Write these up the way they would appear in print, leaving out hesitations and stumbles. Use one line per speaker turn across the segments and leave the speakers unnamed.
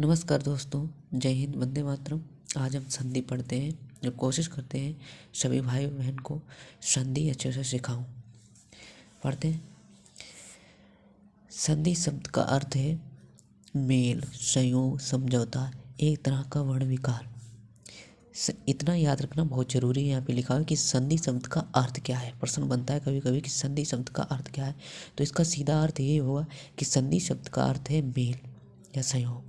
नमस्कार दोस्तों, जय हिंद, वंदे मातरम। आज हम संधि पढ़ते हैं जो कोशिश करते हैं सभी भाई बहन को संधि अच्छे से सिखाऊं। पढ़ते हैं। संधि शब्द का अर्थ है मेल, संयोग, समझौता, एक तरह का वर्ण विकार। इतना याद रखना बहुत जरूरी है। यहाँ पे लिखा है कि संधि शब्द का अर्थ क्या है। प्रश्न बनता है कभी कभी कि संधि शब्द का अर्थ क्या है, तो इसका सीधा अर्थ ये होगा कि संधि शब्द का अर्थ है मेल या संयोग।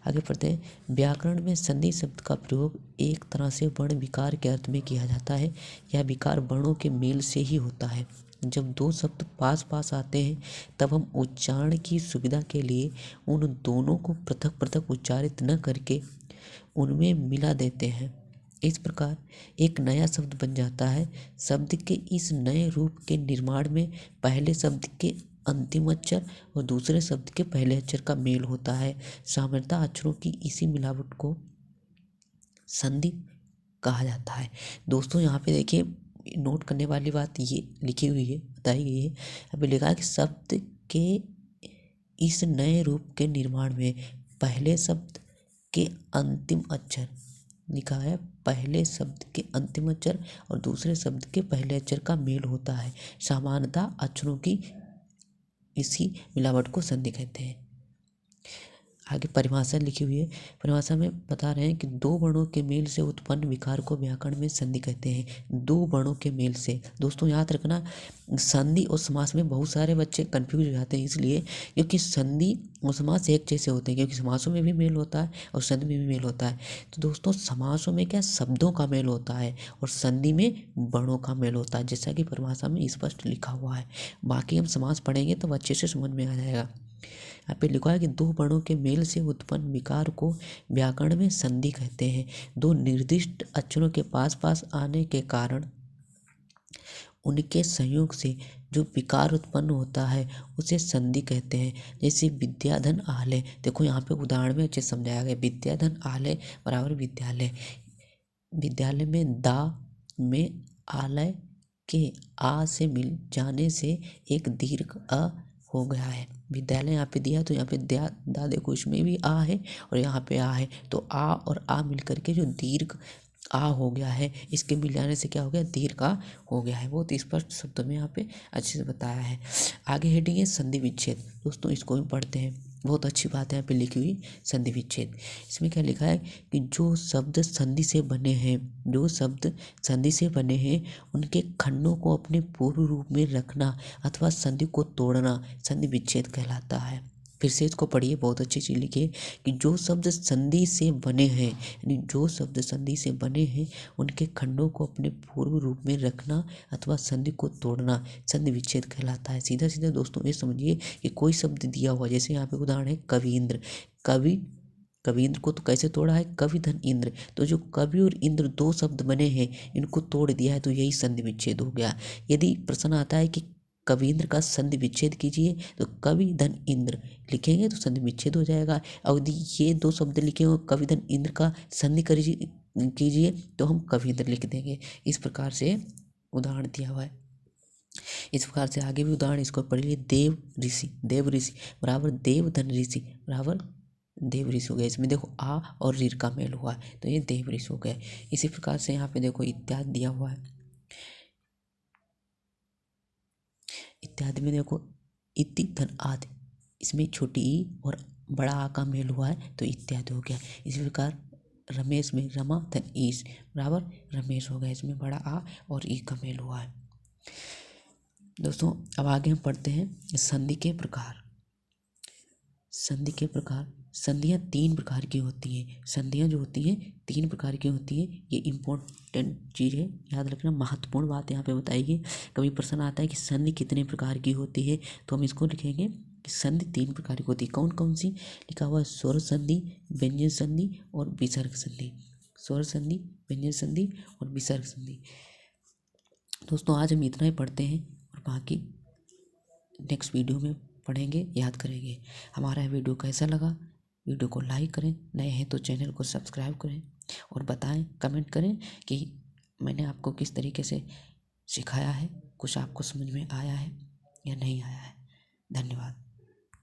आगे पढ़ते हैं। व्याकरण में संधि शब्द का प्रयोग एक तरह से वर्ण विकार के अर्थ में किया जाता है। यह विकार वर्णों के मेल से ही होता है। जब दो शब्द पास पास आते हैं तब हम उच्चारण की सुविधा के लिए उन दोनों को पृथक पृथक उच्चारित न करके उनमें मिला देते हैं। इस प्रकार एक नया शब्द बन जाता है। शब्द के इस नए रूप के निर्माण में पहले शब्द के अंतिम अक्षर और दूसरे शब्द के पहले अक्षर का मेल होता है। सामान्यतः अक्षरों की इसी मिलावट को संधि कहा जाता है। दोस्तों यहाँ पे देखिए, नोट करने वाली बात ये लिखी हुई है, बताई गई है। यहाँ पे लिखा है कि शब्द के इस नए रूप के निर्माण में पहले शब्द के अंतिम अक्षर, लिखा है पहले शब्द के अंतिम अक्षर और दूसरे शब्द के पहले अक्षर का मेल होता है। सामान्यतः अक्षरों की इसी मिलावट को संधि कहते हैं। आगे परिभाषा लिखी हुई है। परिभाषा में बता रहे हैं कि दो वर्णों के मेल से उत्पन्न विकार को व्याकरण में संधि कहते हैं। दो वर्णों के मेल से। दोस्तों याद रखना, संधि और समास में बहुत सारे बच्चे कंफ्यूज हो जाते हैं, इसलिए क्योंकि संधि और समास एक जैसे होते हैं, क्योंकि समासों में भी मेल होता है और संधि में भी मेल होता है। तो दोस्तों समासों में क्या शब्दों का मेल होता है और संधि में वर्णों का मेल होता है, जैसा कि परिभाषा में स्पष्ट लिखा हुआ है। बाकी हम समास पढ़ेंगे तो अच्छे से समझ में आ जाएगा। यहाँ पे लिखा है कि दो वर्णों के मेल से उत्पन्न विकार को व्याकरण में संधि कहते हैं। दो निर्दिष्ट अक्षरों के पास पास आने के कारण उनके संयोग से जो विकार उत्पन्न होता है उसे संधि कहते हैं। जैसे विद्याधन आलय, देखो यहाँ पे उदाहरण में अच्छे समझाया गया। विद्याधन आलय बराबर विद्यालय। विद्यालय में दा में आलय के आ से मिल जाने से एक दीर्घ अ हो गया है। विद्यालय यहाँ पे दिया तो यहाँ पे दा देखो, इसमें भी आ है और यहाँ पे आ है, तो आ और आ मिल करके जो दीर्घ आ हो गया है, इसके मिल जाने से क्या हो गया, दीर्घ आ हो गया है। बहुत स्पष्ट शब्दों में यहाँ पे अच्छे से बताया है। आगे हेडिंग है संधि विच्छेद। दोस्तों इसको भी पढ़ते हैं, बहुत अच्छी बात है यहाँ पे लिखी हुई, संधि विच्छेद। इसमें क्या लिखा है कि जो शब्द संधि से बने हैं, जो शब्द संधि से बने हैं उनके खंडों को अपने पूर्व रूप में रखना अथवा संधि को तोड़ना संधि विच्छेद कहलाता है। फिर से इसको पढ़िए, बहुत अच्छी चीज लिखिए कि जो शब्द संधि से बने हैं, यानी जो शब्द संधि से बने हैं उनके खंडों को अपने पूर्व रूप में रखना अथवा संधि को तोड़ना संधि विच्छेद कहलाता है। सीधा सीधा दोस्तों ये समझिए कि कोई शब्द दिया हुआ, जैसे यहाँ पे उदाहरण है कवींद्र। कवींद्र को तो कैसे तोड़ा है, कवि धन इंद्र। तो जो कवि और इंद्र दो शब्द बने हैं, इनको तोड़ दिया है, तो यही संधि विच्छेद हो गया। यदि प्रश्न आता है कि कवींद्र का संधि विच्छेद कीजिए, तो कवि धन इंद्र लिखेंगे तो संधि विच्छेद हो जाएगा। और यदि ये दो शब्द लिखे हो कवि धन इंद्र का संधि कीजिए तो हम कवींद्र लिख देंगे। इस प्रकार से उदाहरण दिया हुआ है। इस प्रकार से आगे भी उदाहरण इसको पढ़ लीजिए। देव ऋषि बराबर देव धन ऋषि बराबर देव ऋषि हो गया। इसमें देखो आ और ऋ का मेल हुआ है तो ये देव ऋषि हो गया। इसी प्रकार से यहाँ पे देखो इत्यादि दिया हुआ है। इत्यादि में देखो इति धन आदि, इसमें छोटी ई और बड़ा आ का मेल हुआ है तो इत्यादि हो गया। इसी प्रकार रमेश में रमा धन ईश बराबर रमेश हो गया। इसमें बड़ा आ और ई का मेल हुआ है। दोस्तों अब आगे हम पढ़ते हैं संधि के प्रकार। संधि के प्रकार, संधियाँ तीन प्रकार की होती हैं। संधियाँ जो होती हैं तीन प्रकार की होती हैं। ये इम्पोर्टेंट चीज़ है, याद रखना, महत्वपूर्ण बात यहाँ पे बताइए। कभी प्रश्न आता है कि संधि कितने प्रकार की होती है, तो हम इसको लिखेंगे कि संधि तीन प्रकार की होती है। कौन कौन सी? लिखा हुआ है स्वर संधि, व्यंजन संधि और विसर्ग संधि। स्वर संधि, व्यंजन संधि और विसर्ग संधि। दोस्तों आज हम इतना ही पढ़ते हैं और बाकी नेक्स्ट वीडियो में पढ़ेंगे, याद करेंगे। हमारा वीडियो कैसा लगा, वीडियो को लाइक करें, नए हैं तो चैनल को सब्सक्राइब करें और बताएं, कमेंट करें कि मैंने आपको किस तरीके से सिखाया है, कुछ आपको समझ में आया है या नहीं आया है। धन्यवाद।